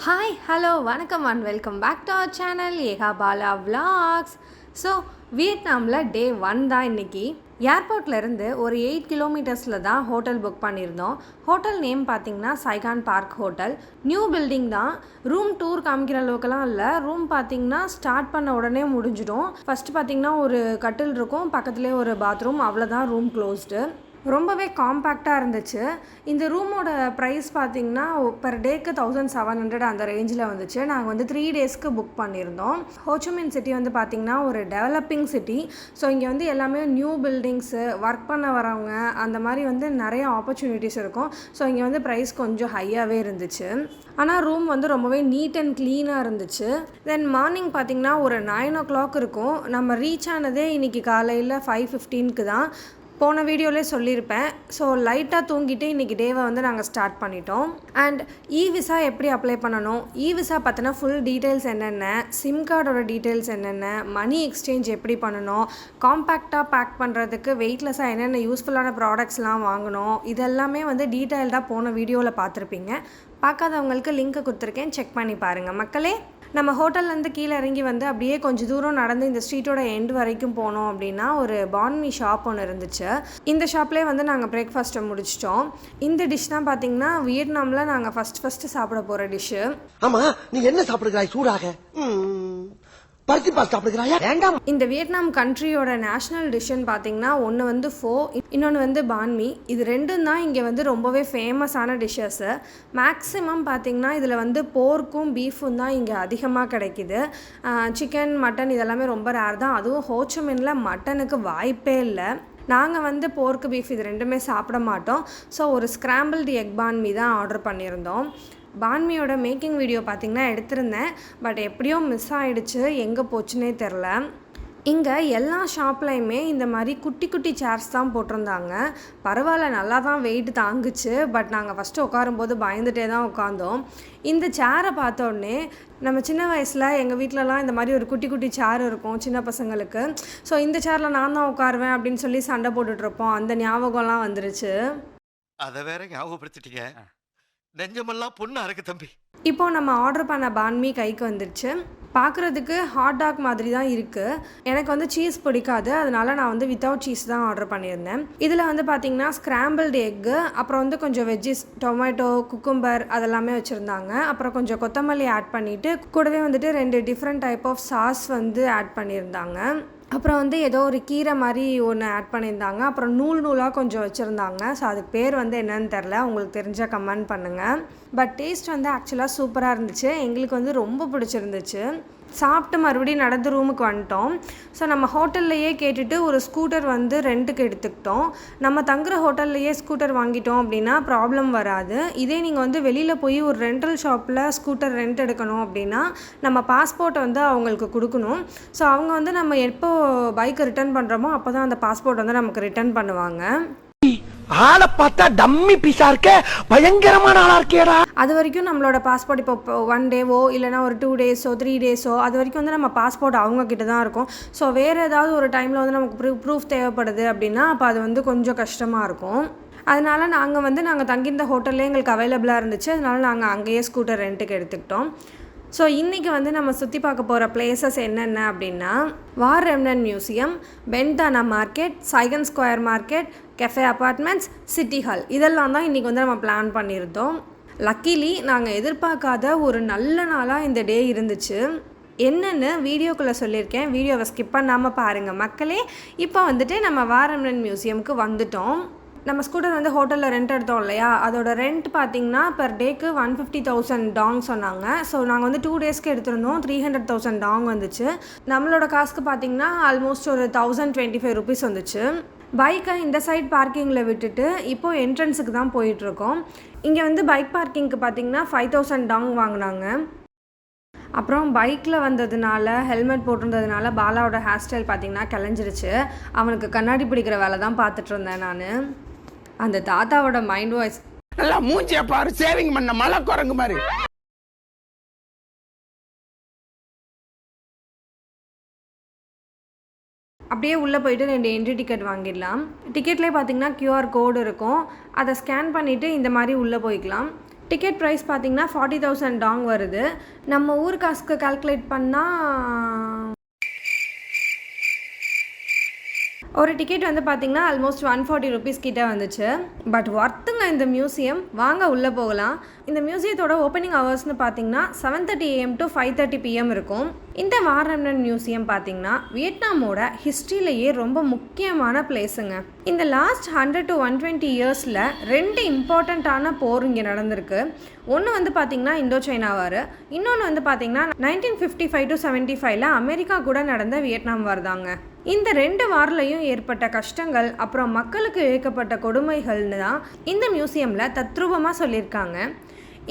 Hi hello வணக்கம் and welcome back to our channel Eka Bala vlogs. So வியட்நாமில் டே 1 தான் இன்றைக்கி. ஏர்போர்ட்லேருந்து ஒரு 8 கிலோமீட்டர்ஸில் தான் ஹோட்டல் புக் பண்ணியிருந்தோம். ஹோட்டல் நேம் பார்த்திங்கன்னா Sycon park hotel. New building தான். ரூம் டூர் காமிக்கிற அளவுக்குலாம் இல்லை. ரூம் பார்த்திங்கன்னா ஸ்டார்ட் பண்ண உடனே முடிஞ்சிடும். ஃபஸ்ட்டு பார்த்திங்கன்னா ஒரு கட்டில் இருக்கும், பக்கத்துலேயே ஒரு பாத்ரூம், அவ்வளோதான். Room closed. ரொம்பவே காம்பேக்டாக இருந்துச்சு. இந்த ரூமோட ப்ரைஸ் பார்த்திங்கன்னா பெர் டேக்கு 1700 அந்த ரேஞ்சில் வந்துச்சு. நாங்கள் வந்து 3 டேஸ்க்கு புக் பண்ணியிருந்தோம். ஹோச்சிமின் சிட்டி வந்து பார்த்திங்கன்னா ஒரு டெவலப்பிங் சிட்டி. ஸோ இங்கே வந்து எல்லாமே நியூ பில்டிங்ஸு, ஒர்க் பண்ண வரவங்க, அந்த மாதிரி வந்து நிறைய ஆப்பர்ச்சுனிட்டிஸ் இருக்கும். ஸோ இங்கே வந்து ப்ரைஸ் கொஞ்சம் ஹையாகவே இருந்துச்சு. ஆனால் ரூம் வந்து ரொம்பவே நீட் அண்ட் க்ளீனாக இருந்துச்சு. தென் மார்னிங் பார்த்திங்கன்னா ஒரு 9 o'clock இருக்கும். நம்ம ரீச் ஆனதே இன்றைக்கி காலையில் 5:15க்கு தான். போன வீடியோவிலே சொல்லியிருப்பேன். ஸோ லைட்டாக தூங்கிட்டு இன்றைக்கி டேவை வந்து நாங்கள் ஸ்டார்ட் பண்ணிட்டோம். அண்ட் விசா எப்படி அப்ளை பண்ணணும், விசா பார்த்தினா ஃபுல் டீட்டெயில்ஸ் என்னென்ன, சிம் கார்டோட டீட்டெயில்ஸ் என்னென்ன, மணி எக்ஸ்சேஞ்ச் எப்படி பண்ணணும், காம்பேக்டாக பேக் பண்ணுறதுக்கு வெயிட்லெஸ்ஸாக என்னென்ன யூஸ்ஃபுல்லான ப்ராடக்ட்ஸ்லாம் வாங்கணும், இதெல்லாமே வந்து டீட்டெயில்டாக போன வீடியோவில் பார்த்துருப்பீங்க. பார்க்காதவங்களுக்கு லிங்க்கை கொடுத்துருக்கேன், செக் பண்ணி பாருங்கள் மக்களே. நம்ம ஹோட்டல்லேருந்து கீழே இறங்கி வந்து அப்படியே கொஞ்சம் தூரம் நடந்து இந்த ஸ்ட்ரீட்டோட எண்டு வரைக்கும் போனோம் அப்படின்னா ஒரு பான்மி ஷாப் ஒன்று இருந்துச்சு. இந்த ஷாப்லேயே வந்து நாங்கள் பிரேக்ஃபாஸ்ட்டை முடிச்சிட்டோம். இந்த டிஷ் தான் பார்த்தீங்கன்னா வியட்நாமில் நாங்கள் ஃபஸ்ட்டு சாப்பிட போகிற டிஷ்ஷு. ஆமாம், நீ என்ன சாப்பிடுகிறாய் சூடாக? பருத்தி பால் சாப்பிடுகிறாயா? வேண்டாம். இந்த வியட்நாம் கண்ட்ரியோட நேஷ்னல் டிஷ்ஷுன்னு பார்த்தீங்கன்னா ஒன்று வந்து ஃபோ, இன்னொன்று வந்து பான்மி. இது ரெண்டும் தான் இங்கே வந்து ரொம்பவே ஃபேமஸான டிஷ்ஷஸ்ஸு. மேக்ஸிமம் பார்த்திங்கன்னா இதில் வந்து போர்க்கும் பீஃபும் தான் இங்கே அதிகமாக கிடைக்கிது. சிக்கன், மட்டன் இதெல்லாமே ரொம்ப ரேர் தான். அதுவும் ஹோச்சிமின்ல மட்டனுக்கு வாய்ப்பே இல்லை. நாங்கள் வந்து போர்க்கு, பீஃப் இது ரெண்டுமே சாப்பிட மாட்டோம். ஸோ ஒரு ஸ்க்ராம்பிள்டு எக் பான்மி தான் ஆர்டர் பண்ணியிருந்தோம். பான்மியோட மேக்கிங் வீடியோ பார்த்திங்கன்னா எடுத்திருந்தேன். பட் எப்படியோ மிஸ் ஆகிடுச்சு, எங்கே போச்சுன்னே தெரில. இங்கே எல்லா ஷாப்லையுமே இந்த மாதிரி குட்டி குட்டி சேர்ஸ் தான் போட்டிருந்தாங்க. பரவாயில்ல, நல்லா தான் வெயிட் தாங்குச்சு. பட் நாங்கள் ஃபஸ்ட்டு உட்காரும்போது பயந்துகிட்டே தான் உட்காந்தோம். இந்த சேரை பார்த்தோடனே நம்ம சின்ன வயசில் எங்கள் வீட்டிலலாம் இந்த மாதிரி ஒரு குட்டி குட்டி சேர் இருக்கும் சின்ன பசங்களுக்கு. ஸோ இந்த சேரில் நான் தான் உட்காருவேன் அப்படின்னு சொல்லி சண்டை போட்டுட்ருப்போம். அந்த ஞாபகம்லாம் வந்துருச்சு. அதை வேற ஞாபகப்படுத்திட்டீங்க. நெஞ்சமெல்லாம் பொண்ணா இருக்கு தம்பி. இப்போது நம்ம ஆர்டர் பண்ண பான்மி கைக்கு வந்துடுச்சு. பார்க்குறதுக்கு ஹாட் டாக் மாதிரி தான் இருக்குது. எனக்கு வந்து சீஸ் பிடிக்காது, அதனால நான் வந்து வித்தவுட் சீஸ் தான் ஆர்டர் பண்ணியிருந்தேன். இதில் வந்து பார்த்திங்கன்னா ஸ்க்ராம்பிள்டு எக்கு, அப்புறம் வந்து கொஞ்சம் வெஜ்ஜிஸ், டொமேட்டோ, குக்கும்பர் அதெல்லாமே வச்சுருந்தாங்க. அப்புறம் கொஞ்சம் கொத்தமல்லி ஆட் பண்ணிவிட்டு கூடவே வந்துட்டு 2 டிஃப்ரெண்ட் டைப் ஆஃப் சாஸ் வந்து ஆட் பண்ணியிருந்தாங்க. அப்புறம் வந்து ஏதோ ஒரு கீரை மாதிரி ஒன்று ஆட் பண்ணியிருந்தாங்க. அப்புறம் நூலாக கொஞ்சம் வச்சுருந்தாங்க. ஸோ அதுக்கு பேர் வந்து என்னன்னு தெரில, உங்களுக்கு தெரிஞ்சால் கமெண்ட் பண்ணுங்கள். பட் டேஸ்ட் வந்து ஆக்சுவலாக சூப்பராக இருந்துச்சு. எங்களுக்கு வந்து ரொம்ப பிடிச்சிருந்துச்சு. சாப்பிட்டு மறுபடியும் நடந்து ரூமுக்கு வந்துட்டோம். ஸோ நம்ம ஹோட்டல்லையே கேட்டுட்டு ஒரு ஸ்கூட்டர் வந்து ரெண்ட்டுக்கு எடுத்துக்கிட்டோம். நம்ம தங்குற ஹோட்டல்லையே ஸ்கூட்டர் வாங்கிட்டோம் அப்படின்னா ப்ராப்ளம் வராது. இதே நீங்கள் வந்து வெளியில் போய் ஒரு ரெண்டல் ஷாப்பில் ஸ்கூட்டர் ரெண்ட் எடுக்கணும் அப்படின்னா நம்ம பாஸ்போர்ட்டை வந்து அவங்களுக்கு கொடுக்கணும். ஸோ அவங்க வந்து நம்ம எப்போ பைக்கை ரிட்டர்ன் பண்ணுறோமோ அப்போ தான் அந்த பாஸ்போர்ட் வந்து நமக்கு ரிட்டர்ன் பண்ணுவாங்க. ஆளை பார்த்தா டம்மி பீஸா இருக்க, பயங்கரமான ஆளா இருக்கேடா. அது வரைக்கும் நம்மளோட பாஸ்போர்ட் இப்போ 1 டேவோ இல்லைனா ஒரு 2 டேஸோ 3 டேஸோ அது வரைக்கும் வந்து நம்ம பாஸ்போர்ட் அவங்கக்கிட்ட தான் இருக்கும். ஸோ வேறு ஏதாவது ஒரு டைமில் வந்து நமக்கு ப்ரூஃப் தேவைப்படுது அப்படின்னா அப்போ அது வந்து கொஞ்சம் கஷ்டமாக இருக்கும். அதனால் நாங்கள் தங்கியிருந்த ஹோட்டல்லே எங்களுக்கு அவைலபிளாக இருந்துச்சு. அதனால் நாங்கள் அங்கேயே ஸ்கூட்டர் ரெண்ட்டுக்கு எடுத்துக்கிட்டோம். ஸோ இன்றைக்கி வந்து நம்ம சுற்றி பார்க்க போகிற பிளேசஸ் என்னென்ன அப்படின்னா war remnants museum, Ben Thanh market, Saigon square market, cafe apartments, city hall, இதெல்லாம் தான் இன்றைக்கி வந்து நம்ம பிளான் பண்ணியிருந்தோம். லக்கிலி நாங்கள் எதிர்பார்க்காத ஒரு நல்ல நாளாக இந்த டே இருந்துச்சு. என்னென்னு வீடியோக்குள்ளே சொல்லியிருக்கேன், வீடியோவை ஸ்கிப் பண்ணாமல் பாருங்கள் மக்களே. இப்போ வந்துட்டு நம்ம வார் ரெம்னன் மியூசியமுக்கு வந்துட்டோம். நம்ம ஸ்கூட்டர் வந்து ஹோட்டலில் ரெண்ட் எடுத்தோம் இல்லையா, அதோட ரெண்ட் பார்த்திங்கன்னா பெர் டேக்கு 150,000 டாங் சொன்னாங்க. ஸோ நாங்கள் வந்து 2 டேஸ்க்கு எடுத்திருந்தோம். 300,000 டாங் வந்துச்சு. நம்மளோட காசுக்கு பார்த்திங்கன்னா ஆல்மோஸ்ட் ஒரு 1025 rupees வந்துச்சு. பைக்கை இந்த சைட் பார்க்கிங்கில் விட்டுட்டு இப்போது என்ட்ரன்ஸுக்கு தான் போயிட்டுருக்கோம். இங்கே வந்து பைக் பார்க்கிங்க்கு பார்த்திங்கன்னா 5,000 டாங் வாங்கினாங்க. அப்புறம் பைக்கில் வந்ததுனால ஹெல்மெட் போட்டிருந்ததுனால பாலாவோட ஹேர் ஸ்டைல் பார்த்திங்கன்னா கிளஞ்சிருச்சு. அவனுக்கு கண்ணாடி பிடிக்கிற வேலை தான் பார்த்துட்டு இருந்தேன் நான். அந்த தாத்தாவோட மைண்ட் வாய்ஸ் நல்லா மூஞ்சிய பாரு, சேவிங் பண்ண மலை குரங்கு மாதிரி. அப்படியே உள்ளே போயிட்டு 2 என்ட்ரி டிக்கெட் வாங்கிடலாம். டிக்கெட்லேயே பார்த்திங்கன்னா QR கோடு இருக்கும். அதை ஸ்கேன் பண்ணிவிட்டு இந்த மாதிரி உள்ளே போய்க்கலாம். டிக்கெட் ப்ரைஸ் பார்த்திங்கன்னா 40,000 டாங் வருது. நம்ம ஊர் காசுக்கு கால்குலேட் பண்ணால் ஒரு டிக்கெட் வந்து பார்த்திங்கன்னா ஆல்மோஸ்ட் 140 ருபீஸ் கிட்டே வந்துச்சு. பட் ஒர்த்துங்க இந்த மியூசியம். வாங்க உள்ளே போகலாம். இந்த மியூசியத்தோட ஓப்பனிங் ஹவர்ஸ்னு பார்த்திங்கன்னா 7:30 AM to 5:30 PM இருக்கும். இந்த வார் ரெமினன்ட் மியூசியம் பார்த்திங்கன்னா வியட்நாமோட ஹிஸ்ட்ரியிலேயே ரொம்ப முக்கியமான பிளேஸுங்க. இந்த லாஸ்ட் 100 to 120 இயர்ஸில் 2 இம்பார்ட்டண்ட்டான போர் இங்கே நடந்திருக்கு. ஒன்று வந்து பார்த்திங்கன்னா இந்தோ சைனா வார், இன்னொன்று வந்து பார்த்திங்கன்னா 1955 to 75 அமெரிக்கா கூட நடந்த வியட்நாம் வார் தாங்க. இந்த 2 வார்லையும் ஏற்பட்ட கஷ்டங்கள் அப்புறம் மக்களுக்கு இழைக்கப்பட்ட கொடுமைகள்னு தான் இந்த மியூசியமில் தத்ரூபமாக சொல்லியிருக்காங்க.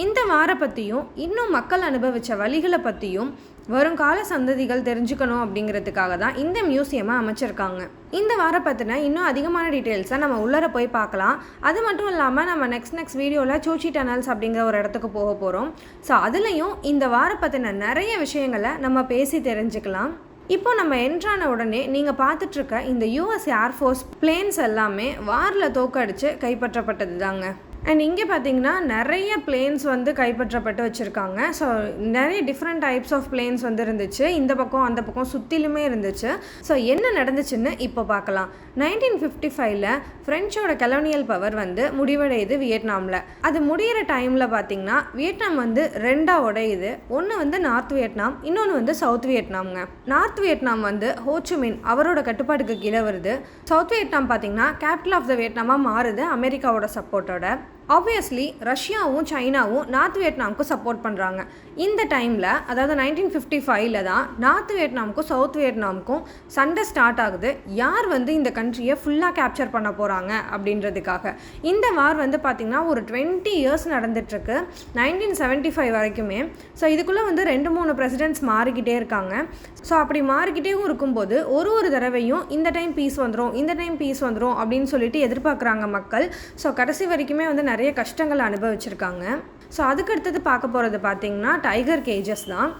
இந்த வாரை பற்றியும் இன்னும் மக்கள் அனுபவித்த வழிகளை பற்றியும் வருங்கால சந்ததிகள் தெரிஞ்சுக்கணும் அப்படிங்கிறதுக்காக தான் இந்த மியூசியமை அமைச்சிருக்காங்க. இந்த வாரை பற்றின இன்னும் அதிகமான டீட்டெயில்ஸை நம்ம உள்ளர போய் பார்க்கலாம். அது மட்டும் இல்லாமல் நம்ம நெக்ஸ்ட் வீடியோவில் சோச்சி டனல்ஸ் அப்படிங்கிற ஒரு இடத்துக்கு போக போகிறோம். ஸோ அதுலேயும் இந்த வாரை பற்றின நிறைய விஷயங்களை நம்ம பேசி தெரிஞ்சுக்கலாம். இப்போ நம்ம என்ட்ரான உடனே நீங்கள் பார்த்துட்ருக்க இந்த US ஏர்ஃபோர்ஸ் பிளேன்ஸ் எல்லாமே வாரில் தோக்கடிச்சு கைப்பற்றப்பட்டது தாங்க. அண்ட் இங்கே பார்த்தீங்கன்னா நிறைய பிளேன்ஸ் வந்து கைப்பற்றப்பட்டு வச்சுருக்காங்க. ஸோ நிறைய டிஃப்ரெண்ட் டைப்ஸ் ஆஃப் பிளேன்ஸ் வந்து இருந்துச்சு. இந்த பக்கம் அந்த பக்கம் சுற்றிலுமே இருந்துச்சு. ஸோ என்ன நடந்துச்சுன்னு இப்போ பார்க்கலாம். 1955 ஃப்ரெஞ்சோட கலோனியல் பவர் வந்து முடிவடையுது வியட்நாமில். அது முடிகிற டைமில் பார்த்திங்கன்னா வியட்நாம் வந்து 2ஆக உடையுது. ஒன்று வந்து நார்த் வியட்நாம், இன்னொன்று வந்து சவுத் வியட்நாம்ங்க. நார்த் வியட்நாம் வந்து ஹோச்சிமின் அவரோட கட்டுப்பாட்டுக்கு கீழே வருது. சவுத் வியட்நாம் பார்த்திங்கன்னா கேபிட்டல் ஆஃப் த வியட்நாமாக மாறுது அமெரிக்காவோட சப்போர்ட்டோட. ஆப்வியஸ்லி ரஷ்யாவும் சைனாவும் நார்த் வியட்நாமுக்கு சப்போர்ட் பண்ணுறாங்க. இந்த டைமில் அதாவது 1955 தான் நார்த் வியட்நாமுக்கும் சவுத் வியட்நாமுக்கும் சண்டை ஸ்டார்ட் ஆகுது. யார் வந்து இந்த கண்ட்ரியை ஃபுல்லாக கேப்சர் பண்ண போகிறாங்க அப்படின்றதுக்காக. இந்த வார் வந்து பார்த்திங்கன்னா ஒரு 20 இயர்ஸ் நடந்துகிட்ருக்கு, 1975 வரைக்குமே. ஸோ இதுக்குள்ளே வந்து 2-3 பிரசிடென்ட்ஸ் மாறிக்கிட்டே இருக்காங்க. ஸோ அப்படி மாறிக்கிட்டேவும் இருக்கும்போது ஒரு தடவையும் இந்த டைம் பீஸ் வந்துடும் அப்படின்னு சொல்லிட்டு எதிர்பார்க்குறாங்க மக்கள். ஸோ கடைசி வரைக்குமே வந்து நிறைய கஷ்டங்களை அனுபவிச்சிருக்காங்க. ஸோ அதுக்கு அடுத்தது பார்க்க போகிறது பார்த்திங்கன்னா டைகர் கேஜஸ் தான்.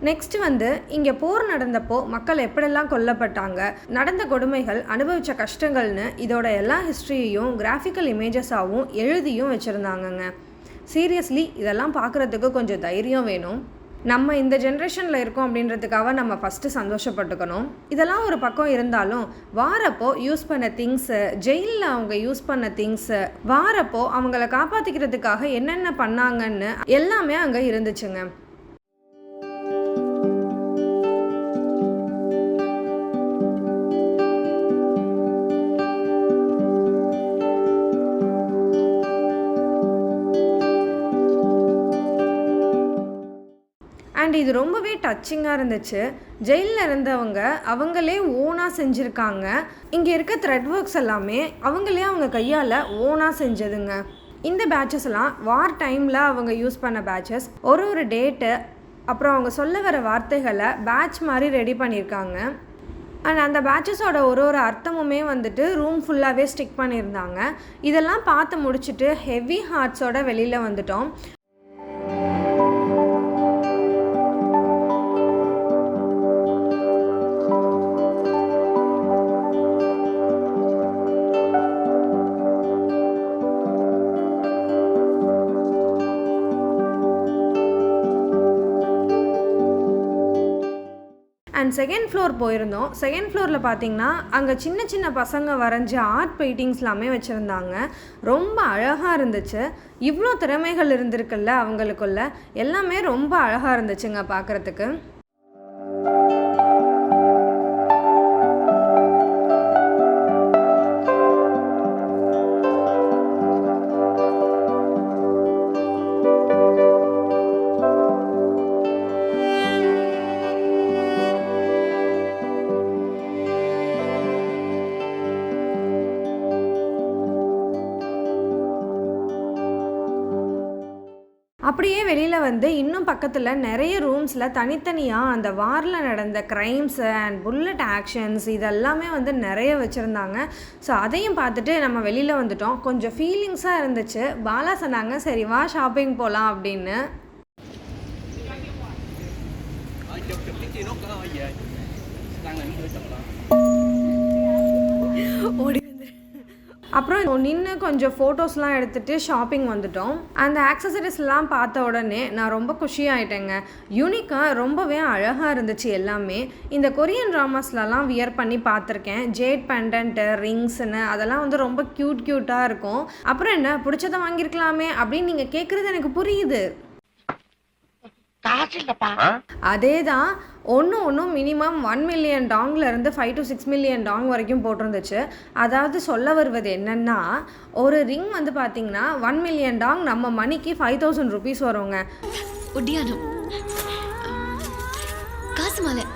நெக்ஸ்ட் வந்து இங்கே போர் நடந்தப்போ மக்கள் எப்படியெல்லாம் கொல்லப்பட்டாங்க, நடந்த கொடுமைகள், அனுபவித்த கஷ்டங்கள்னு இதோட எல்லா ஹிஸ்ட்ரியையும் கிராஃபிக்கல் இமேஜஸாகவும் எழுதியும் வச்சுருந்தாங்கங்க. சீரியஸ்லி இதெல்லாம் பார்க்குறதுக்கு கொஞ்சம் தைரியம் வேணும். நம்ம இந்த ஜென்ரேஷனில் இருக்கோம் அப்படின்றதுக்காக நம்ம ஃபஸ்ட்டு சந்தோஷப்பட்டுக்கணும். இதெல்லாம் ஒரு பக்கம் இருந்தாலும் வாரப்போ யூஸ் பண்ண திங்ஸு, ஜெயிலில் அவங்க யூஸ் பண்ண திங்ஸு, வாரப்போ அவங்கள காப்பாற்றிக்கிறதுக்காக என்னென்ன பண்ணாங்கன்னு எல்லாமே அங்கே இருந்துச்சுங்க. அண்ட் இது ரொம்பவே டச்சிங்காக இருந்துச்சு. ஜெயிலில் இருந்தவங்க அவங்களே ஓனாக செஞ்சுருக்காங்க. இங்கே இருக்க த்ரெட் ஒர்க்ஸ் எல்லாமே அவங்களே அவங்க கையால் ஓனாக செஞ்சதுங்க. இந்த பேட்சஸ் எல்லாம் வார் டைமில் அவங்க யூஸ் பண்ண பேட்சஸ். ஒரு டேட்டு அப்புறம் அவங்க சொல்ல வர வார்த்தைகளை பேட்ச் மாதிரி ரெடி பண்ணியிருக்காங்க. அண்ட் அந்த பேட்சஸோட ஒரு அர்த்தமுமே வந்துட்டு ரூம் ஃபுல்லாகவே ஸ்டிக் பண்ணியிருந்தாங்க. இதெல்லாம் பார்த்து முடிச்சுட்டு ஹெவி ஹார்ட்ஸோட வெளியில் வந்துட்டோம். அண்ட் செகண்ட் ஃப்ளோர் போயிருந்தோம். செகண்ட் ஃப்ளோரில் பார்த்திங்கன்னா அங்கே சின்ன சின்ன பசங்க வரைஞ்ச ஆர்ட் பெயிண்டிங்ஸ் எல்லாமே வச்சுருந்தாங்க. ரொம்ப அழகாக இருந்துச்சு. இவ்வளோ திறமைகள் இருந்திருக்குல்ல அவங்களுக்குள்ள, எல்லாமே ரொம்ப அழகாக இருந்துச்சுங்க பார்க்குறதுக்கு. அப்படியே வெளியில் வந்து இன்னும் பக்கத்தில் நிறைய ரூம்ஸில் தனித்தனியாக அந்த வாரில் நடந்த க்ரைம்ஸ் அண்ட் புல்லட் ஆக்ஷன்ஸ் இதெல்லாமே வந்து நிறைய வச்சுருந்தாங்க. ஸோ அதையும் பார்த்துட்டு நம்ம வெளியில் வந்துட்டோம். கொஞ்சம் ஃபீலிங்ஸாக இருந்துச்சு. பாலா சொன்னாங்க சரி வா ஷாப்பிங் போகலாம் அப்படின்னு. அப்புறம் நின்று கொஞ்சம் ஃபோட்டோஸ்லாம் எடுத்துகிட்டு ஷாப்பிங் வந்துட்டோம். அந்த ஆக்சசரிஸ்லாம் பார்த்த உடனே நான் ரொம்ப குஷியாகிட்டேங்க. யூனிக்காக ரொம்பவே அழகாக இருந்துச்சு எல்லாமே. இந்த கொரியன் ட்ராமாஸ்லலாம் வியர் பண்ணி பார்த்துருக்கேன். ஜேட் பெண்டன்ட்டு, ரிங்ஸ்ன்னு அதெல்லாம் வந்து ரொம்ப க்யூட்டாக இருக்கும். அப்புறம் என்ன பிடிச்சதை வாங்கியிருக்கலாமே அப்படின்னு நீங்கள் கேட்குறது எனக்கு புரியுது. அதே தான் ஒன்றும் மினிமம் 1 மில்லியன் டாங்லேருந்து 5 to 6 மில்லியன் டாங் வரைக்கும் போட்டிருந்துச்சு. அதாவது சொல்ல வருவது என்னென்னா, ஒரு ரிங் வந்து பார்த்திங்கன்னா 1 மில்லியன் டாங் நம்ம மணிக்கு 5000 ருபீஸ் வருங்க. ஒட்டியானம், காசு மாலை,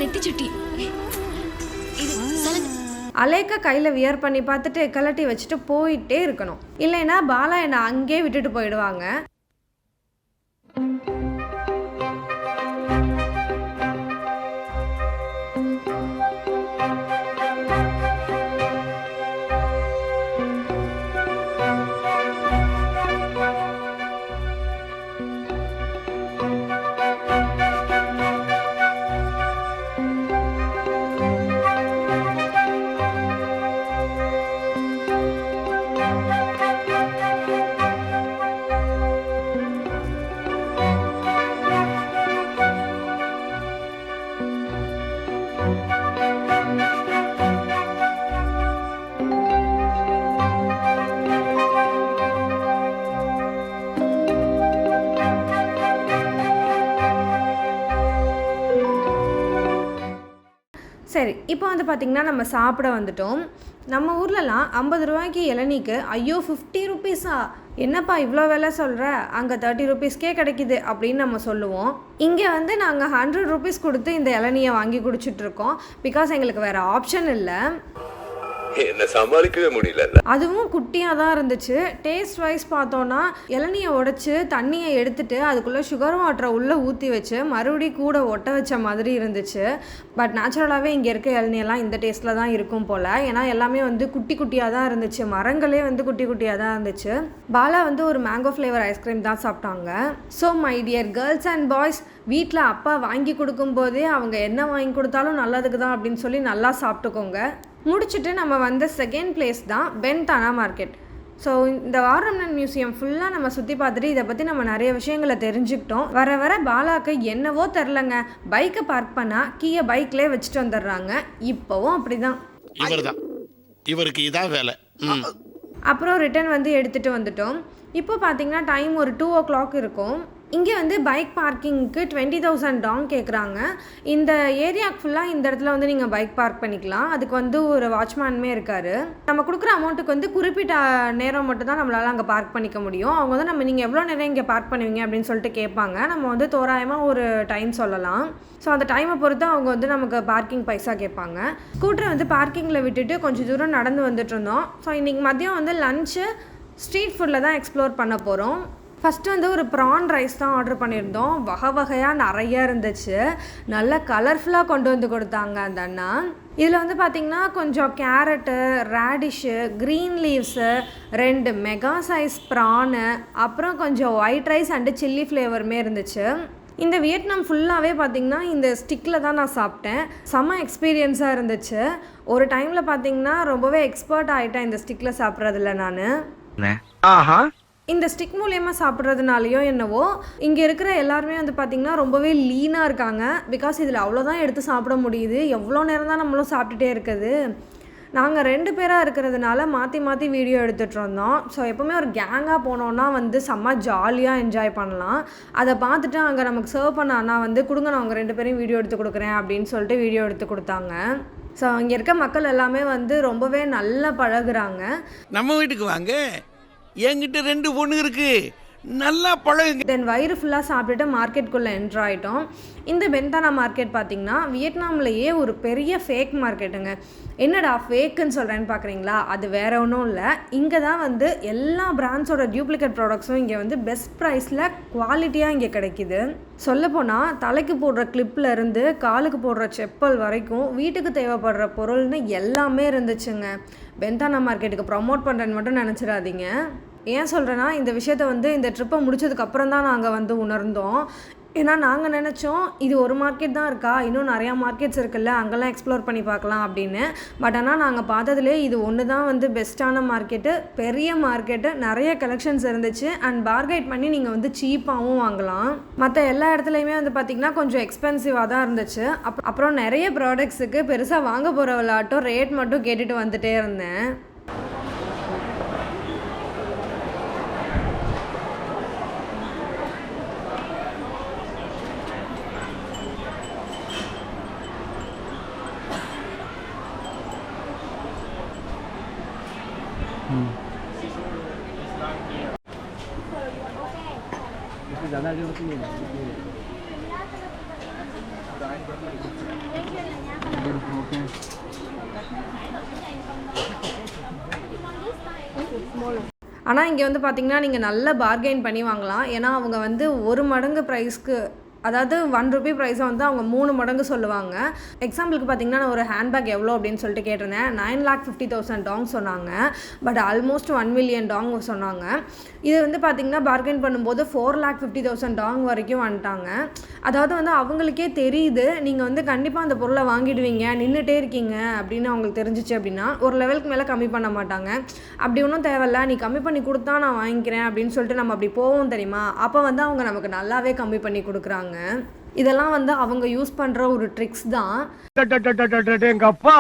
நெத்தி சுட்டி, அலேக்கா கையில் வியர் பண்ணி பார்த்துட்டு கலட்டி வச்சுட்டு போயிட்டே இருக்கணும். இல்லைன்னா பாலா என்னை அங்கேயே விட்டுட்டு போயிடுவாங்க. சரி, இப்போ வந்து பார்த்திங்கன்னா நம்ம சாப்பிட வந்துட்டோம். நம்ம ஊர்லலாம் 50 ரூபாய்க்கு இளநீக்கு ஐயோ 50 ருபீஸா, என்னப்பா இவ்வளோ விலை சொல்கிற, அங்கே 30 ருபீஸ்க்கே கிடைக்கிது அப்படின்னு நம்ம சொல்லுவோம். இங்கே வந்து நாங்கள் 100 ருபீஸ் கொடுத்து இந்த இளநியை வாங்கி குடிச்சிட்ருக்கோம். பிகாஸ் எங்களுக்கு வேறு ஆப்ஷன் இல்லை. என்ன சமாளிக்கவே முடியல. அதுவும் குட்டியாக தான் இருந்துச்சு. டேஸ்ட் வைஸ் பார்த்தோன்னா இளநியை உடைச்சி தண்ணியை எடுத்துட்டு அதுக்குள்ளே சுகர் வாட்டரை உள்ளே ஊற்றி வச்சு மறுபடியும் கூட ஒட்ட வச்ச மாதிரி இருந்துச்சு. பட் நேச்சுரலாகவே இங்கே இருக்க இளநியெல்லாம் இந்த டேஸ்ட்டில் தான் இருக்கும் போல். ஏன்னா எல்லாமே வந்து குட்டி குட்டியாக தான் இருந்துச்சு. மரங்களே வந்து குட்டி குட்டியாக தான் இருந்துச்சு. பாலா வந்து ஒரு மேங்கோ ஃப்ளேவர் ஐஸ்கிரீம் தான் சாப்பிட்டாங்க. So my dear girls and boys, வீட்டில் அப்பா வாங்கி கொடுக்கும்போதே அவங்க என்ன வாங்கி கொடுத்தாலும் நல்லதுக்கு தான் அப்படின்னு சொல்லி நல்லா சாப்பிட்டுக்கோங்க. முடிச்சுட்டு நம்ம வந்த செகண்ட் பிளேஸ் தான் பென்தானா மார்க்கெட். ஸோ இந்த வாரம்னன் மியூசியம் ஃபுல்லாக நம்ம சுற்றி பார்த்துட்டு இதை பற்றி நம்ம நிறைய விஷயங்களை தெரிஞ்சுக்கிட்டோம். வர வர என்னவோ தெரிலங்க, பைக்கை பார்க் பண்ணால் கீயை பைக்லேயே வச்சுட்டு வந்துடுறாங்க. இப்போவும் அப்படி தான். இவருக்கு இதான் வேலை. அப்புறம் ரிட்டர்ன் வந்து எடுத்துகிட்டு வந்துட்டோம். இப்போ பார்த்தீங்கன்னா டைம் ஒரு 2 o'clock இருக்கும். இங்கே வந்து பைக் பார்க்கிங்க்கு 20,000 டாங் கேட்குறாங்க. இந்த ஏரியாவுக்கு ஃபுல்லாக இந்த இடத்துல வந்து நீங்கள் பைக் பார்க் பண்ணிக்கலாம். அதுக்கு வந்து ஒரு வாட்ச்மேனுமே இருக்கார். நம்ம கொடுக்குற அமௌண்ட்டுக்கு வந்து குறிப்பிட்ட நேரம் மட்டும் தான் நம்மளால் அங்கே பார்க் பண்ணிக்க முடியும். அவங்க வந்து நீங்கள் எவ்வளோ நேரம் இங்கே பார்க் பண்ணுவீங்க அப்படின்னு சொல்லிட்டு கேட்பாங்க. நம்ம வந்து தோராயமாக ஒரு டைம் சொல்லலாம். ஸோ அந்த டைமை பொறுத்து அவங்க வந்து நமக்கு பார்க்கிங் பைசா கேட்பாங்க. ஸ்கூட்டரை வந்து பார்க்கிங்கில் விட்டுட்டு கொஞ்சம் தூரம் நடந்து வந்துட்டு இருந்தோம். ஸோ இன்றைக்கி மதியம் வந்து லஞ்சு ஸ்ட்ரீட் ஃபுட்டில் தான் எக்ஸ்ப்ளோர் பண்ண போகிறோம். ஃபஸ்ட்டு வந்து ஒரு ப்ரான் ரைஸ் தான் ஆர்டர் பண்ணியிருந்தோம். வகையாக நிறையா இருந்துச்சு. நல்லா கலர்ஃபுல்லாக கொண்டு வந்து கொடுத்தாங்க அந்த அண்ணா. இதில் வந்து பார்த்திங்கன்னா கொஞ்சம் carrot, radish, green leaves, 2 mega size prawn, அப்புறம் கொஞ்சம் ஒயிட் ரைஸ் அண்டு சில்லி ஃப்ளேவருமே இருந்துச்சு. இந்த வியட்நாம் ஃபுல்லாகவே பார்த்திங்கன்னா இந்த ஸ்டிக்கில் தான் நான் சாப்பிட்டேன். செம்ம எக்ஸ்பீரியன்ஸாக இருந்துச்சு. ஒரு டைமில் பார்த்திங்கன்னா ரொம்பவே எக்ஸ்பர்ட் ஆகிட்டேன் இந்த ஸ்டிக்கில் சாப்பிட்றதில்ல நான். இந்த ஸ்டிக் மூலியமாக சாப்பிட்றதுனாலையோ என்னவோ இங்கே இருக்கிற எல்லாருமே வந்து பார்த்திங்கன்னா ரொம்பவே லீனாக இருக்காங்க. பிகாஸ் இதில் அவ்வளோதான் எடுத்து சாப்பிட முடியுது. எவ்வளோ நேரம் தான் நம்மளும் சாப்பிட்டுட்டே இருக்குது. நாங்கள் 2 பேராக இருக்கிறதுனால மாற்றி வீடியோ எடுத்துகிட்டு இருந்தோம். ஸோ எப்போவுமே ஒரு கேங்காக போனோன்னா வந்து செம்ம ஜாலியாக என்ஜாய் பண்ணலாம். அதை பார்த்துட்டு அங்கே நமக்கு சர்வ் பண்ண அண்ணா வந்து கொடுங்க நான் அவங்க 2 பேரையும் வீடியோ எடுத்து கொடுக்குறேன் அப்படின்னு சொல்லிட்டு வீடியோ எடுத்து கொடுத்தாங்க. ஸோ இங்கே இருக்க மக்கள் எல்லாமே வந்து ரொம்பவே நல்லா பழகுறாங்க. நம்ம வீட்டுக்கு வாங்க, என்கிட்ட 2 பொண்ணு இருக்கு. நல்லா பழகுங்க. தென் வயிறு ஃபுல்லாக சாப்பிட்டுட்டு மார்க்கெட்டுக்குள்ளே என்ட்ரு ஆகிட்டோம். இந்த பென்தானா மார்க்கெட் பார்த்திங்கன்னா வியட்நாம்லேயே ஒரு பெரிய ஃபேக் மார்க்கெட்டுங்க. என்னடா ஃபேக்குன்னு சொல்கிறேன்னு பார்க்குறீங்களா? அது வேறு ஒன்றும் இல்லை. இங்கே தான் வந்து எல்லா பிராண்ட்ஸோட டியூப்ளிகேட் ப்ராடக்ட்ஸும் இங்கே வந்து பெஸ்ட் ப்ரைஸில் குவாலிட்டியாக இங்கே கிடைக்கிது. சொல்லப்போனால் தலைக்கு போடுற கிளிப்பில் இருந்து காலுக்கு போடுற செப்பல் வரைக்கும் வீட்டுக்கு தேவைப்படுற பொருள்னு எல்லாமே இருந்துச்சுங்க. பென்தானா மார்க்கெட்டுக்கு ப்ரமோட் பண்ணுறேன்னு மட்டும் நினச்சிடாதீங்க. ஏன் சொல்கிறேன்னா, இந்த விஷயத்த வந்து இந்த ட்ரிப்பை முடிச்சதுக்கப்புறம் தான் நாங்கள் வந்து உணர்ந்தோம். ஏன்னா நாங்கள் நினச்சோம் இது ஒரு மார்க்கெட் தான் இருக்கா, இன்னும் நிறையா மார்க்கெட்ஸ் இருக்குல்ல, அங்கெல்லாம் எக்ஸ்ப்ளோர் பண்ணி பார்க்கலாம் அப்படின்னு. பட் ஆனால் நாங்கள் பார்த்ததுலேயே இது ஒன்று தான் வந்து பெஸ்ட்டான மார்க்கெட்டு, பெரிய மார்க்கெட்டு, நிறைய கலெக்ஷன்ஸ் இருந்துச்சு. அண்ட் பார்கெட் பண்ணி நீங்கள் வந்து சீப்பாகவும் வாங்கலாம். மற்ற எல்லா இடத்துலையுமே வந்து பார்த்திங்கன்னா கொஞ்சம் எக்ஸ்பென்சிவாக தான் இருந்துச்சு. அப்புறம் நிறைய ப்ராடக்ட்ஸுக்கு பெருசாக வாங்க போகிற விளையாட்டும் ரேட் மட்டும் கேட்டுட்டு வந்துட்டே இருந்தேன். ஆனால் இங்கே வந்து பார்த்திங்கன்னா நீங்கள் நல்ல பார்கெயின் பண்ணி வாங்கலாம். ஏன்னா அவங்க வந்து 1 மடங்கு ப்ரைஸ்க்கு, அதாவது 1 ரூபி ப்ரைஸை வந்து அவங்க 3 மடங்கு சொல்லுவாங்க. எக்ஸாம்பிளுக்கு பார்த்தீங்கன்னா நான் ஒரு ஹேண்ட்பேக் எவ்வளோ அப்படின்னு சொல்லிட்டு கேட்டிருந்தேன். 9,50,000 டாங் சொன்னாங்க. பட் ஆல்மோஸ்ட் 1 மில்லியன் டாங் சொன்னாங்க. இது வந்து பார்த்திங்கன்னா பார்கெயின் பண்ணும்போது 4,50,000 டாங் வரைக்கும் வந்துட்டாங்க. அதாவது வந்து அவங்களுக்கே தெரியுது நீங்கள் வந்து கண்டிப்பாக அந்த பொருளை வாங்கிடுவீங்க, நின்றுட்டே இருக்கீங்க அப்படின்னு அவங்களுக்கு தெரிஞ்சிச்சு அப்படின்னா ஒரு லெவலுக்கு மேலே கம்மி பண்ண மாட்டாங்க. அப்படி ஒன்றும் தேவையில்ல, நீ கம்மி பண்ணி கொடுத்தா நான் வாங்கிக்கிறேன் அப்படின்னு சொல்லிட்டு நம்ம அப்படி போவோம் தெரியுமா, அப்போ வந்து அவங்க நமக்கு நல்லாவே கம்மி பண்ணி கொடுக்குறாங்க. இதெல்லாம் வந்து அவங்க யூஸ் பண்ற ஒரு ட்ரிக்ஸ் தான். எங்க அப்பா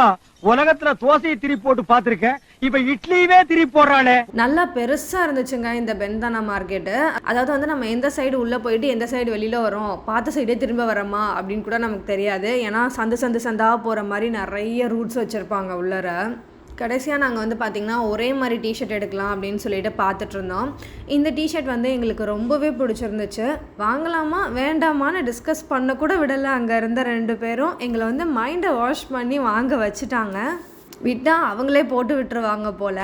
உலகத்துல தோசையை திருப்பி போட்டு பாத்திருக்கேன், இப்ப இட்லியே திருப்பி போடுறானே. நல்லா பெருசா இருந்துச்சுங்க இந்த பென்தானா மார்க்கெட்டு. அதாவது வந்து நம்ம எந்த சைடு உள்ள போயிட்டு எந்த சைடு வெளியில வரோம், பார்த்த சைடே திரும்ப வரமா அப்படின்னு கூட நமக்கு தெரியாது. ஏன்னா சந்தா போற மாதிரி நிறைய ரூட்ஸ் வச்சிருப்பாங்க உள்ளர. கடைசியாக நாங்கள் வந்து பார்த்திங்கன்னா ஒரே மாதிரி டிஷர்ட் எடுக்கலாம் அப்படின்னு சொல்லிட்டு பார்த்துட்டு இருந்தோம். இந்த டிஷர்ட் வந்து எங்களுக்கு ரொம்பவே பிடிச்சிருந்துச்சு. வாங்கலாமா வேண்டாமான்னு டிஸ்கஸ் பண்ண கூட விடலை. அங்கே இருந்த 2 பேரும் எங்களை வந்து மைண்டை வாஷ் பண்ணி வாங்க வச்சுட்டாங்க. விட்டால் அவங்களே போட்டு விட்டுருவாங்க போல்.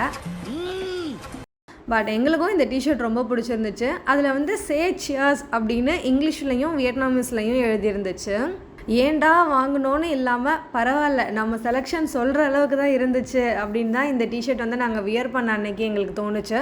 பட் எங்களுக்கும் இந்த டிஷர்ட் ரொம்ப பிடிச்சிருந்துச்சு. அதில் வந்து சே சியர்ஸ் அப்படின்னு இங்கிலீஷ்லையும் வியட்நாமீஸ்லையும் எழுதியிருந்துச்சு. ஏண்டா வாங்கினோன்னு இல்லாமல் பரவாயில்ல நம்ம செலெக்ஷன் சொல்கிற அளவுக்கு தான் இருந்துச்சு அப்படின்னு தான் இந்த டிஷர்ட் வந்து நாங்கள் வியர் பண்ண அன்னைக்கு எங்களுக்கு தோணுச்சு.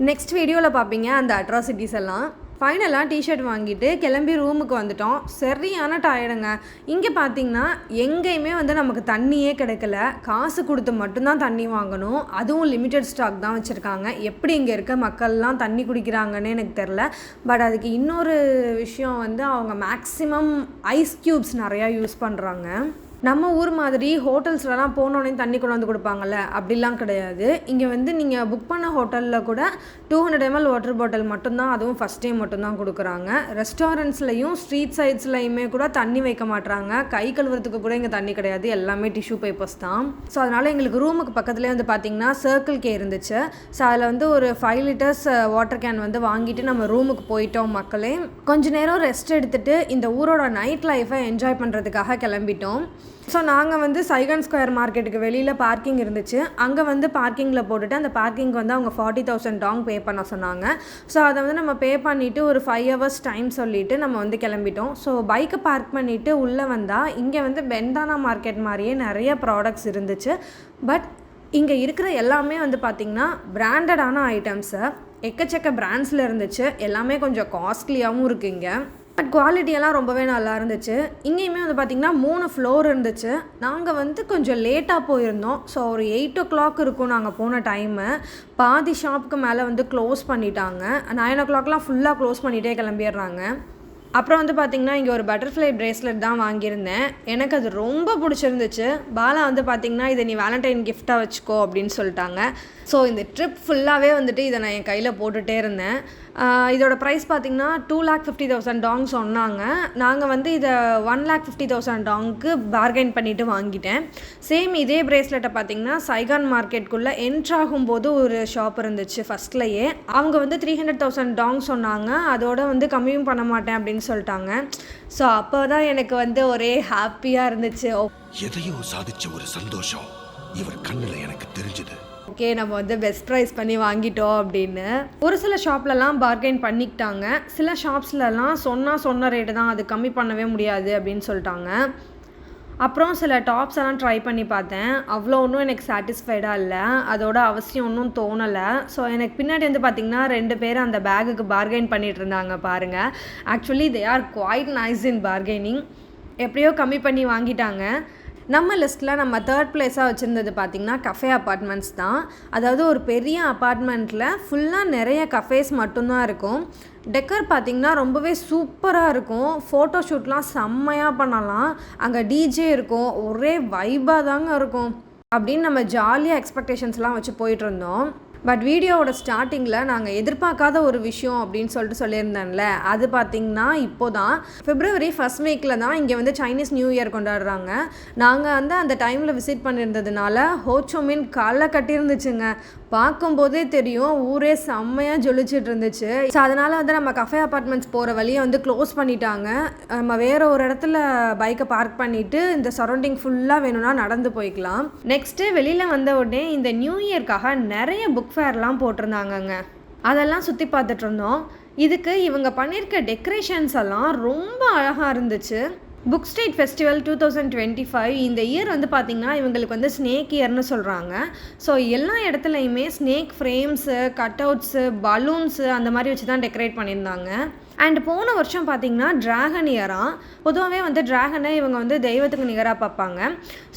நெக்ஸ்ட் வீடியோவில் பார்ப்பீங்க அந்த அட்ராசிட்டிஸ் எல்லாம். ஃபைனலாக டிஷர்ட் வாங்கிட்டு கிளம்பி ரூமுக்கு வந்துட்டோம். சரியான டயர்டுங்க. இங்கே பார்த்திங்கன்னா எங்கேயுமே வந்து நமக்கு தண்ணியே கிடைக்கல. காசு கொடுத்து மட்டும்தான் தண்ணி வாங்கணும். அதுவும் லிமிட்டட் ஸ்டாக் தான் வச்சுருக்காங்க. எப்படி இங்கே இருக்க மக்கள்லாம் தண்ணி குடிக்கிறாங்கன்னு எனக்கு தெரில. பட் அதுக்கு இன்னொரு விஷயம் வந்து அவங்க மேக்ஸிமம் ஐஸ் க்யூப்ஸ் நிறையா யூஸ் பண்ணுறாங்க. நம்ம ஊர் மாதிரி ஹோட்டல்ஸ்லலாம் போனோடனே தண்ணி கொண்டு வந்து கொடுப்பாங்கல்ல, அப்படிலாம் கிடையாது. இங்கே வந்து நீங்கள் புக் பண்ண ஹோட்டலில் கூட 200 ml வாட்டர் பாட்டில் மட்டும்தான், அதுவும் ஃபஸ்ட் டைம் மட்டும்தான் கொடுக்குறாங்க. ரெஸ்டாரண்ட்ஸ்லையும் ஸ்ட்ரீட் சைட்ஸ்லையுமே கூட தண்ணி வைக்க மாட்டாங்க. கை கழுவுறதுக்கு கூட இங்கே தண்ணி கிடையாது, எல்லாமே டிஷ்யூ பேப்பர்ஸ் தான். ஸோ அதனால் எங்களுக்கு ரூமுக்கு பக்கத்துலேயே வந்து பார்த்திங்கன்னா சர்க்கிள் கே இருந்துச்சு. ஸோ அதில் வந்து ஒரு 5 லிட்டர்ஸ் வாட்டர் கேன் வந்து வாங்கிட்டு நம்ம ரூமுக்கு போயிட்டோம். மக்களே கொஞ்ச நேரம் ரெஸ்ட் எடுத்துகிட்டு இந்த ஊரோட நைட் லைஃப்பை என்ஜாய் பண்ணுறதுக்காக கிளம்பிட்டோம். ஸோ நாங்கள் வந்து சைகன் ஸ்கொயர் மார்க்கெட்டுக்கு வெளியில் பார்க்கிங் இருந்துச்சு. அங்கே வந்து பார்க்கிங்கில் போட்டுட்டு அந்த பார்க்கிங்க்கு வந்து அவங்க 40,000 டாங் பே பண்ண சொன்னாங்க. ஸோ அதை வந்து நம்ம பே பண்ணிவிட்டு ஒரு 5 hours டைம் சொல்லிவிட்டு நம்ம வந்து கிளம்பிட்டோம். ஸோ பைக்கை பார்க் பண்ணிவிட்டு உள்ளே வந்தால் இங்கே வந்து பென்தானா மார்க்கெட் மாதிரியே நிறைய ப்ராடக்ட்ஸ் இருந்துச்சு. பட் இங்கே இருக்கிற எல்லாமே வந்து பார்த்திங்கன்னா பிராண்டடான ஐட்டம்ஸு, எக்கச்சக்க பிராண்ட்ஸில் இருந்துச்சு. எல்லாமே கொஞ்சம் காஸ்ட்லியாகவும் இருக்குது இங்கே. பட் குவாலிட்டியெல்லாம் ரொம்பவே நல்லா இருந்துச்சு. இங்கேயுமே வந்து பார்த்திங்கன்னா 3 ஃப்ளோர் இருந்துச்சு. நாங்கள் வந்து கொஞ்சம் லேட்டாக போயிருந்தோம். ஸோ ஒரு 8 o'clock இருக்கும் நாங்கள் போன டைமு. பாதி ஷாப்புக்கு மேலே வந்து க்ளோஸ் பண்ணிட்டாங்க. 9 o'clockலாம் ஃபுல்லாக க்ளோஸ் பண்ணிகிட்டே கிளம்பிடுறாங்க. அப்புறம் வந்து பார்த்திங்கன்னா இங்கே ஒரு பட்டர்ஃப்ளை ப்ரேஸ்லெட் தான் வாங்கியிருந்தேன். எனக்கு அது ரொம்ப பிடிச்சிருந்துச்சு. பாலா வந்து பார்த்திங்கன்னா இதை நீ வேலண்டைன் கிஃப்டாக வச்சுக்கோ அப்படின்னு சொல்லிட்டாங்க. ஸோ இந்த ட்ரிப் ஃபுல்லாகவே வந்துட்டு இதை நான் என் கையில் போட்டுகிட்டே இருந்தேன். இதோட ப்ரைஸ் பார்த்திங்கன்னா 2,50,000 டாங் சொன்னாங்க. நாங்கள் வந்து இதை 1,50,000 டாங்க்கு பார்கெயின் பண்ணிவிட்டு வாங்கிட்டேன். சேம் இதே ப்ரேஸ்லெட்டை பார்த்திங்கன்னா சைகான் மார்க்கெட்டுக்குள்ளே என்ட்ராகும்போது ஒரு ஷாப் இருந்துச்சு ஃபஸ்ட்லேயே. அவங்க வந்து 300,000 டாங் சொன்னாங்க. அதோட வந்து கம்மியும் பண்ண மாட்டேன் அப்படின்னு சொல்லிட்டாங்க. ஸோ அப்போ தான் எனக்கு வந்து ஒரே ஹாப்பியாக இருந்துச்சு. எதையோ சாதிச்ச ஒரு சந்தோஷம் இவர் கண்ணில் எனக்கு தெரிஞ்சது. ஓகே, நம்ம வந்து பெஸ்ட் ப்ரைஸ் பண்ணி வாங்கிட்டோம் அப்படின்னு. ஒரு சில ஷாப்லலாம் பார்கெயின் பண்ணிக்கிட்டாங்க. சில ஷாப்ஸ்லலாம் சொன்ன ரேட்டு தான், அது கம்மி பண்ணவே முடியாது அப்படின்னு சொல்லிட்டாங்க. அப்புறம் சில டாப்ஸ் எல்லாம் ட்ரை பண்ணி பார்த்தேன். அவ்வளோ ஒன்றும் எனக்கு சாட்டிஸ்ஃபைடாக இல்லை. அதோட அவசியம் ஒன்றும் தோணலை. ஸோ எனக்கு பின்னாடி வந்து பார்த்திங்கன்னா 2 பேர் அந்த பேகுக்கு பார்கெயின் பண்ணிகிட்டு இருந்தாங்க பாருங்கள். Actually they are quite nice in bargaining. எப்படியோ கம்மி பண்ணி வாங்கிட்டாங்க. நம்ம லிஸ்ட்டில் நம்ம 3rd பிளேஸாக வச்சுருந்தது பார்த்திங்கன்னா கஃபே அப்பார்ட்மெண்ட்ஸ் தான். அதாவது ஒரு பெரிய அப்பார்ட்மெண்ட்டில் ஃபுல்லாக நிறைய கஃபேஸ் மட்டும்தான் இருக்கும். டெக்கர் பார்த்திங்கன்னா ரொம்பவே சூப்பராக இருக்கும். ஃபோட்டோ ஷூட்லாம் செம்மையாக பண்ணலாம். அங்கே டிஜே இருக்கும். ஒரே வைபாக தாங்க இருக்கும். அப்படின்னு நம்ம ஜாலியாக எக்ஸ்பெக்டேஷன்ஸ்லாம் வச்சு போயிட்டுருந்தோம். பட் வீடியோவோட ஸ்டார்டிங்கில் நாங்கள் எதிர்பார்க்காத ஒரு விஷயம் அப்படின்னு சொல்லியிருந்தேன்ல, அது பார்த்திங்கன்னா இப்போ தான் February 1st வீக்கில் தான் இங்கே வந்து சைனீஸ் நியூ இயர் கொண்டாடுறாங்க. நாங்கள் வந்து அந்த டைமில் விசிட் பண்ணியிருந்ததுனால ஹோச்சோமின் காலைல கட்டியிருந்துச்சுங்க. பார்க்கும்போதே தெரியும் ஊரே செம்மையாக ஜொலிச்சிட்டு இருந்துச்சு. ஸோ அதனால் வந்து நம்ம கஃபே அப்பார்ட்மெண்ட்ஸ் போகிற வழியை வந்து க்ளோஸ் பண்ணிட்டாங்க. நம்ம வேறு ஒரு இடத்துல பைக்கை பார்க் பண்ணிவிட்டு இந்த சரௌண்டிங் ஃபுல்லாக வேணும்னா நடந்து போய்க்கலாம். நெக்ஸ்ட்டு வெளியில் வந்த உடனே இந்த நியூ இயர்க்காக நிறைய புக் ஃபேர்லாம் போட்டிருந்தாங்கங்க. அதெல்லாம் சுற்றி பார்த்துட்டு இருந்தோம். இதுக்கு இவங்க பண்ணியிருக்க டெக்கரேஷன்ஸ் எல்லாம் ரொம்ப அழகாக இருந்துச்சு. புக் ஸ்ட்ரீட் ஃபெஸ்டிவல் 2025 இந்த இயர் வந்து பார்த்திங்கன்னா இவங்களுக்கு வந்து ஸ்னேக் இயர்னு சொல்கிறாங்க. ஸோ எல்லா இடத்துலையுமே ஸ்னேக் ஃப்ரேம்ஸு, கட்அவுட்ஸு, பலூன்ஸு அந்த மாதிரி வச்சு தான் டெக்கரேட் பண்ணியிருந்தாங்க. அண்ட் போன வருஷம் பார்த்திங்கன்னா ட்ராகன் இயராக. பொதுவாகவே வந்து ட்ராகனை இவங்க வந்து தெய்வத்துக்கு நிகராக பார்ப்பாங்க.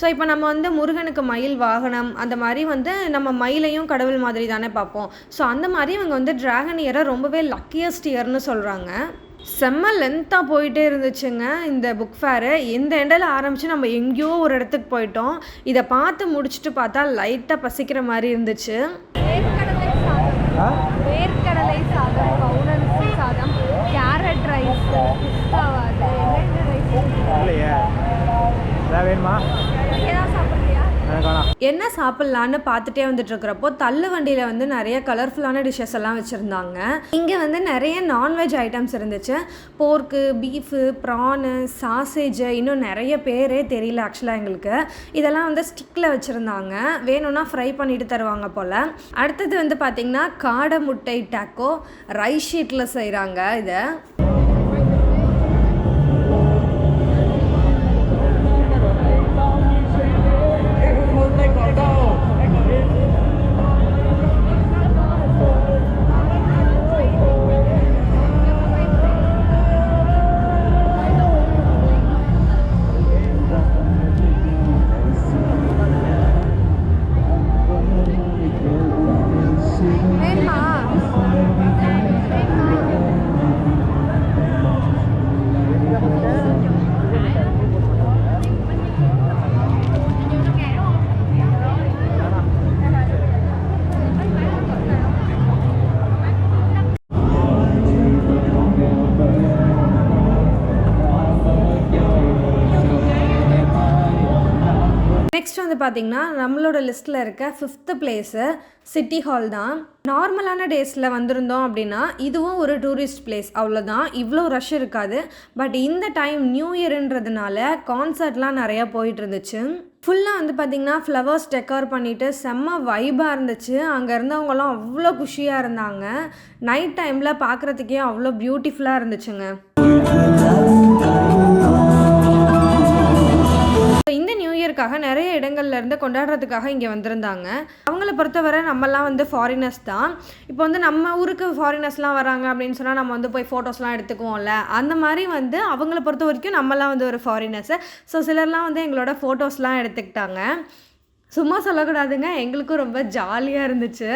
ஸோ இப்போ நம்ம வந்து முருகனுக்கு மயில் வாகனம், அந்த மாதிரி வந்து நம்ம மயிலையும் கடவுள் மாதிரி தானே பார்ப்போம். ஸோ அந்த மாதிரி இவங்க வந்து ட்ராகன் இயரை ரொம்பவே லக்கியஸ்ட் இயர்னு சொல்கிறாங்க. செம்ம லென்த்தாக போயிட்டே இருந்துச்சுங்க இந்த புக் ஃபேரு. எந்த எண்டில் ஆரம்பித்து நம்ம எங்கேயோ ஒரு இடத்துக்கு போயிட்டோம். இதை பார்த்து முடிச்சுட்டு பார்த்தா லைட்டாக பசிக்கிற மாதிரி இருந்துச்சு. வேர்க்கடலை சாதம், பவுடர் சாதம், கேரட் ரைஸ், வேணுமா? என்ன சாப்பிட்லான்னு பார்த்துட்டே வந்துட்டு இருக்கிறப்போ தள்ளு வண்டியில் வந்து நிறைய கலர்ஃபுல்லான டிஷ்ஷஸ் எல்லாம் வச்சுருந்தாங்க. இங்கே வந்து நிறைய நான்வெஜ் ஐட்டம்ஸ் இருந்துச்சு. போர்க்கு, பீஃபு, ப்ரானு, சாசேஜ், இன்னும் நிறைய பேரே தெரியல ஆக்சுவலாக எங்களுக்கு. இதெல்லாம் வந்து ஸ்டிக்கில் வச்சுருந்தாங்க. வேணும்னா ஃப்ரை பண்ணிட்டு தருவாங்க போல். அடுத்தது வந்து பார்த்திங்கன்னா காடை முட்டை டாக்கோ ரைஸ் ஷீட்டில் செய்கிறாங்க. இதை நெக்ஸ்ட் வந்து பார்த்திங்கன்னா நம்மளோட லிஸ்ட்டில் இருக்க 5th பிளேஸு சிட்டி ஹால் தான். நார்மலான டேஸில் வந்திருந்தோம் அப்படின்னா இதுவும் ஒரு டூரிஸ்ட் பிளேஸ், அவ்வளோதான். இவ்வளோ ரஷ் இருக்காது. பட் இந்த டைம் நியூ இயர்ன்றதுனால கான்சர்ட்லாம் நிறையா போயிட்டு இருந்துச்சு. ஃபுல்லாக வந்து பார்த்திங்கன்னா ஃப்ளவர்ஸ் டெக்கர் பண்ணிவிட்டு செம்ம வைபாக இருந்துச்சு. அங்கே இருந்தவங்களாம் அவ்வளோ குஷியாக இருந்தாங்க. நைட் டைமில் பார்க்குறதுக்கே அவ்வளோ பியூட்டிஃபுல்லாக இருந்துச்சுங்க. இந்த நியூ இயர்க்காக நிறைய இடங்கள்ல இருந்து கொண்டாடுறதுக்காக இங்கே வந்திருந்தாங்க. அவங்கள பொறுத்தவரை நம்மலாம் வந்து ஃபாரினர்ஸ் தான். இப்போ வந்து நம்ம ஊருக்கு ஃபாரினர்ஸ்லாம் வராங்க அப்படின்னு சொன்னால் நம்ம வந்து போய் ஃபோட்டோஸ்லாம் எடுத்துக்குவோம்ல, அந்த மாதிரி வந்து அவங்கள பொறுத்த வரைக்கும் நம்மலாம் வந்து ஒரு ஃபாரினர்ஸு. ஸோ சிலர்லாம் வந்து எங்களோட ஃபோட்டோஸ்லாம் எடுத்துக்கிட்டாங்க. சும்மா சொல்லக்கூடாதுங்க, எங்களுக்கும் ரொம்ப ஜாலியாக இருந்துச்சு.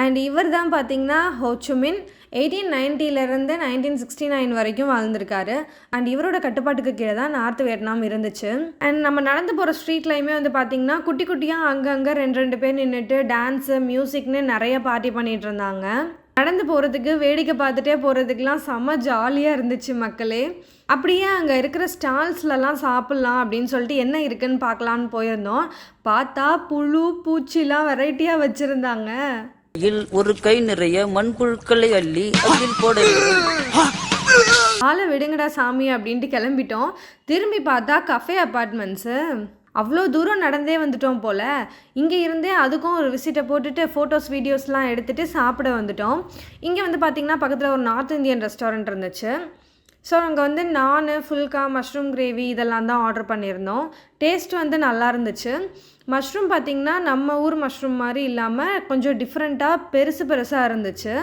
அண்ட் இவர் தான் பார்த்திங்கன்னா ஹோச்சுமின் 1890 1969 வரைக்கும் வாழ்ந்திருக்காரு. அண்ட் இவரோட கட்டுப்பாட்டுக்கு கீழே தான் நார்த் வியட்நாம் இருந்துச்சு. அண்ட் நம்ம நடந்து போகிற ஸ்ட்ரீட்லையுமே வந்து பார்த்திங்கன்னா குட்டி குட்டியாக அங்கங்கே 2 பேர் நின்றுட்டு டான்ஸு, மியூசிக்னு நிறைய பார்ட்டி பண்ணிகிட்டு இருந்தாங்க. நடந்து போகிறதுக்கு வேடிக்கை பார்த்துட்டே போகிறதுக்கெலாம் செம்ம ஜாலியாக இருந்துச்சு மக்களே. அப்படியே அங்கே இருக்கிற ஸ்டால்ஸ்லலாம் சாப்பிட்லாம் அப்படின்னு சொல்லிட்டு என்ன இருக்குன்னு பார்க்கலான்னு போயிருந்தோம். பார்த்தா புழு பூச்சிலாம் வெரைட்டியாக வச்சுருந்தாங்க. ஒரு கை நிறைய மண்புழுக்களை அள்ளி அதில் போட ஆளை விடுங்கடா சாமி அப்படின்ட்டு கிளம்பிட்டோம். திரும்பி பார்த்தா கஃபே அப்பார்ட்மெண்ட்ஸு. அவ்வளோ தூரம் நடந்தே வந்துட்டோம் போல். இங்கே இருந்தே அதுக்கும் ஒரு விசிட்டை போட்டுட்டு ஃபோட்டோஸ் வீடியோஸ்லாம் எடுத்துகிட்டு சாப்பிட வந்துட்டோம். இங்கே வந்து பார்த்திங்கன்னா பக்கத்தில் ஒரு நார்த் இந்தியன் ரெஸ்டாரண்ட் இருந்துச்சு. ஸோ அங்கே வந்து நான் ஃபுல்கா மஷ்ரூம் கிரேவி இதெல்லாம் தான் ஆர்டர் பண்ணியிருந்தோம். டேஸ்ட் வந்து நல்லா இருந்துச்சு. மஷ்ரூம் பார்த்திங்கன்னா நம்ம ஊர் மஷ்ரூம் மாதிரி இல்லாமல் கொஞ்சம் டிஃப்ரெண்ட்டாக பெருசாக இருந்துச்சு.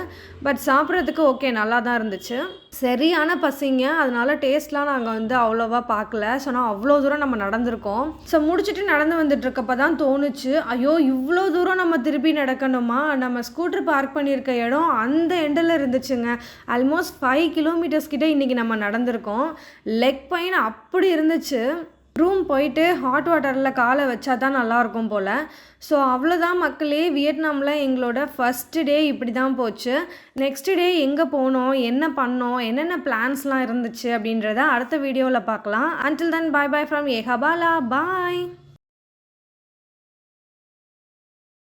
பட் சாப்பிட்றதுக்கு ஓகே நல்லா தான் இருந்துச்சு. சரியான பசிங்க, அதனால டேஸ்ட்லாம் நாங்கள் வந்து அவ்வளோவா பார்க்கல. ஸோ நான் அவ்வளோ தூரம் நம்ம நடந்திருக்கோம். ஸோ முடிச்சுட்டு நடந்து வந்துட்டுருக்கப்போ தான் தோணுச்சு, ஐயோ இவ்வளோ தூரம் நம்ம திருப்பி நடக்கணுமா? நம்ம ஸ்கூட்டர் பார்க் பண்ணியிருக்க இடம் அந்த எண்டில் இருந்துச்சுங்க. ஆல்மோஸ்ட் 5 கிலோமீட்டர்ஸ் கிட்டே இன்றைக்கி நம்ம நடந்திருக்கோம். லெக் பெயின் அப்படி இருந்துச்சு. ரூம் போயிட்டு ஹாட் வாட்டரில் காலை வச்சா தான் நல்லாயிருக்கும் போல். ஸோ அவ்வளோதான் மக்களே, வியட்நாமில் எங்களோட ஃபஸ்ட்டு டே இப்படி தான் போச்சு. நெக்ஸ்ட் டே எங்கே போனோம், என்ன பண்ணோம், என்னென்ன பிளான்ஸ்லாம் இருந்துச்சு அப்படின்றத அடுத்த வீடியோவில் பார்க்கலாம். Until then, bye bye from Eka Bala. Bye.